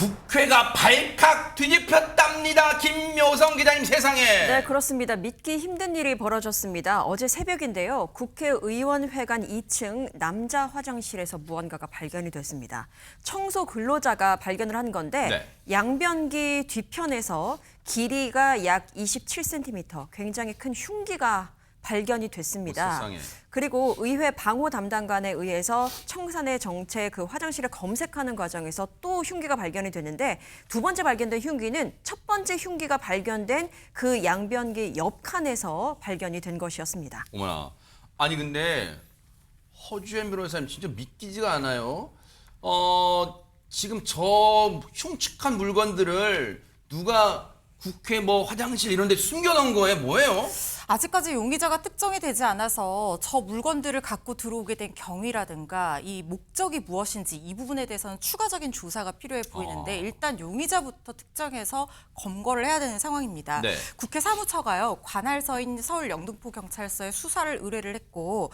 국회가 발칵 뒤집혔답니다. 김묘성 기자님 세상에. 네, 그렇습니다. 믿기 힘든 일이 벌어졌습니다. 어제 새벽인데요. 국회의원회관 2층 남자 화장실에서 무언가가 발견이 됐습니다. 청소 근로자가 발견을 한 건데 네. 양변기 뒤편에서 길이가 약 27cm, 굉장히 큰 흉기가 발견이 됐습니다. 세상에. 그리고 의회 방호 담당관에 의해서 청산의 정체 그 화장실을 검색하는 과정에서 또 흉기가 발견이 됐는데 두 번째 발견된 흉기는 첫 번째 흉기가 발견된 그 양변기 옆 칸에서 발견이 된 것이었습니다. 어머나. 아니 근데 허주현 변호사님 진짜 믿기지가 않아요. 지금 저 흉측한 물건들을 누가 국회 뭐 화장실 이런 데 숨겨놓은 거예요? 뭐예요? 아직까지 용의자가 특정이 되지 않아서 저 물건들을 갖고 들어오게 된 경위라든가 이 목적이 무엇인지 이 부분에 대해서는 추가적인 조사가 필요해 보이는데 일단 용의자부터 특정해서 검거를 해야 되는 상황입니다. 네. 국회 사무처가요. 관할서인 서울 영등포경찰서에 수사를 의뢰를 했고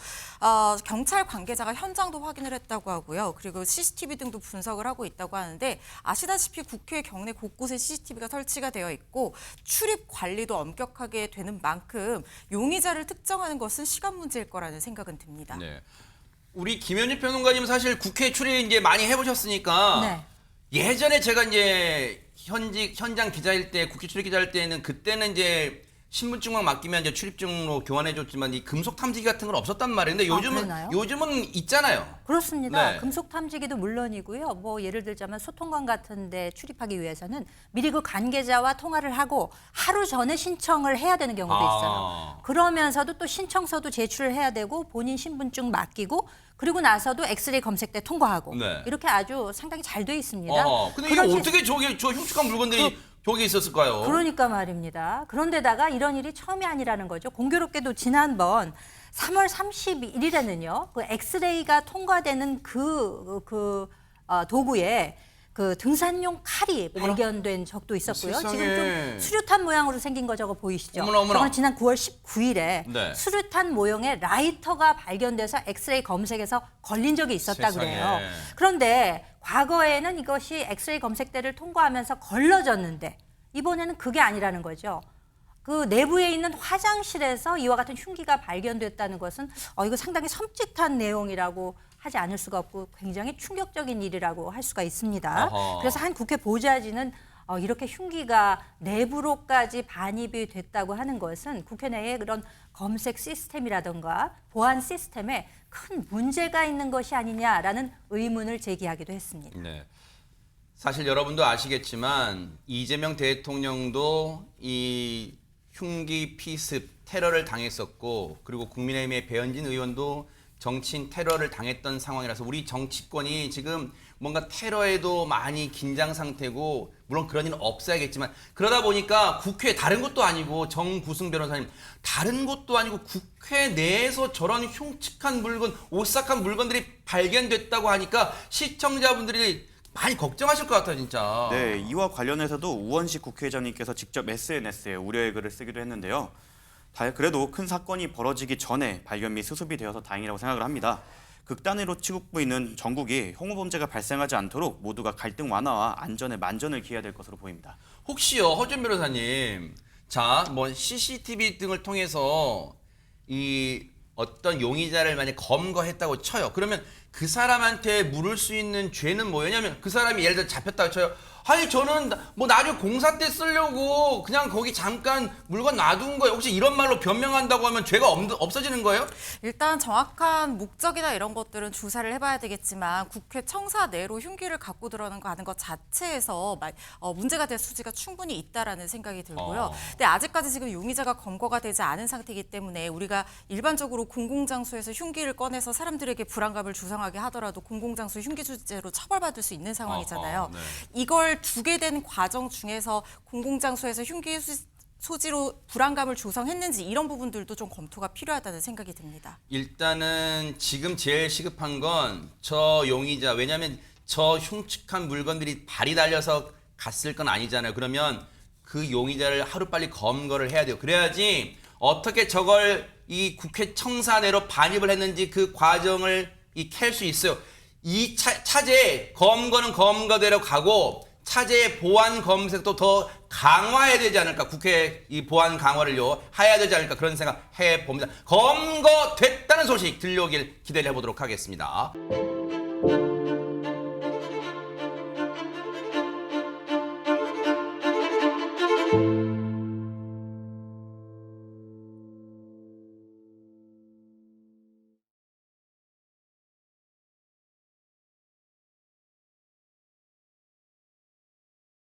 경찰 관계자가 현장도 확인을 했다고 하고요. 그리고 CCTV 등도 분석을 하고 있다고 하는데 아시다시피 국회 경내 곳곳에 CCTV가 설치가 되어 있고 출입 관리도 엄격하게 되는 만큼 용의자를 특정하는 것은 시간 문제일 거라는 생각은 듭니다. 네. 우리 김현일 평론가님 사실 국회 출입 이제 많이 해보셨으니까 네. 예전에 제가 이제 현장 기자일 때 국회 출입 기자일 때는 그때는 이제 신분증만 맡기면 이제 출입증으로 교환해줬지만 이 금속 탐지기 같은 건 없었단 말이에요. 근데 그러나요? 요즘은 있잖아요. 그렇습니다. 네. 금속 탐지기도 물론이고요. 뭐 예를 들자면 소통관 같은 데 출입하기 위해서는 미리 그 관계자와 통화를 하고 하루 전에 신청을 해야 되는 경우도 있어요. 그러면서도 또 신청서도 제출을 해야 되고 본인 신분증 맡기고 그리고 나서도 엑스레이 검색대 통과하고 네. 이렇게 아주 상당히 잘 돼 있습니다. 근데 이게 어떻게 저 흉측한 물건들이 저기 있었을까요? 그러니까 말입니다. 그런데다가 이런 일이 처음이 아니라는 거죠. 공교롭게도 지난번 3월 31일에는요. 그 엑스레이가 통과되는 도구에 그 등산용 칼이 발견된 적도 있었고요. 세상에. 지금 좀 수류탄 모양으로 생긴 거 저거 보이시죠? 어머나, 어머나. 저건 지난 9월 19일에 네. 수류탄 모형의 라이터가 발견돼서 엑스레이 검색에서 걸린 적이 있었다 세상에. 그래요. 그런데 과거에는 이것이 엑스레이 검색대를 통과하면서 걸러졌는데 이번에는 그게 아니라는 거죠. 그 내부에 있는 화장실에서 이와 같은 흉기가 발견됐다는 것은 이거 상당히 섬찟한 내용이라고 하지 않을 수가 없고 굉장히 충격적인 일이라고 할 수가 있습니다. 어허. 그래서 한 국회 보좌진은 이렇게 흉기가 내부로까지 반입이 됐다고 하는 것은 국회 내에 그런 검색 시스템이라든가 보안 시스템에 큰 문제가 있는 것이 아니냐라는 의문을 제기하기도 했습니다. 네. 사실 여러분도 아시겠지만 이재명 대통령도 이 흉기 피습 테러를 당했었고 그리고 국민의힘의 배현진 의원도 정치인 테러를 당했던 상황이라서 우리 정치권이 지금 뭔가 테러에도 많이 긴장 상태고 물론 그런 일은 없어야겠지만 그러다 보니까 국회 다른 것도 아니고 정구승 변호사님 다른 것도 아니고 국회 내에서 저런 흉측한 물건 오싹한 물건들이 발견됐다고 하니까 시청자분들이 많이 걱정하실 것 같아요 진짜. 네, 이와 관련해서도 우원식 국회의장님께서 직접 SNS에 우려의 글을 쓰기도 했는데요. 그래도 큰 사건이 벌어지기 전에 발견 및 수습이 되어서 다행이라고 생각을 합니다. 극단으로 치닫고 있는 전국이 혐오 범죄가 발생하지 않도록 모두가 갈등 완화와 안전에 만전을 기해야 될 것으로 보입니다. 혹시요 허준 변호사님 자 뭐 CCTV 등을 통해서 이 어떤 용의자를 만약 검거했다고 쳐요. 그러면 그 사람한테 물을 수 있는 죄는 뭐냐면 그 사람이 예를 들어 잡혔다고 쳐요. 아니 저는 뭐 나중에 공사 때 쓰려고 그냥 거기 잠깐 물건 놔둔 거예요. 혹시 이런 말로 변명한다고 하면 죄가 없어지는 거예요? 일단 정확한 목적이나 이런 것들은 조사를 해봐야 되겠지만 국회 청사 내로 흉기를 갖고 들어가는 것 자체에서 문제가 될 소지가 충분히 있다라는 생각이 들고요. 근데 아직까지 지금 용의자가 검거가 되지 않은 상태이기 때문에 우리가 일반적으로 공공장소에서 흉기를 꺼내서 사람들에게 불안감을 조성하게 하더라도 공공장소 흉기주제로 처벌받을 수 있는 상황이잖아요. 네. 이걸 두게 된 과정 중에서 공공장소에서 흉기 소지로 불안감을 조성했는지 이런 부분들도 좀 검토가 필요하다는 생각이 듭니다. 일단은 지금 제일 시급한 건 저 용의자 왜냐하면 저 흉측한 물건들이 발이 달려서 갔을 건 아니잖아요. 그러면 그 용의자를 하루빨리 검거를 해야 돼요. 그래야지 어떻게 저걸 이 국회 청사 내로 반입을 했는지 그 과정을 캘 수 있어요. 이 차제 검거는 검거대로 가고 차제 보안 검색도 더 강화해야 되지 않을까, 국회 이 보안 강화를요 해야 되지 않을까 그런 생각 해봅니다. 검거됐다는 소식 들려오길 기대를 해보도록 하겠습니다.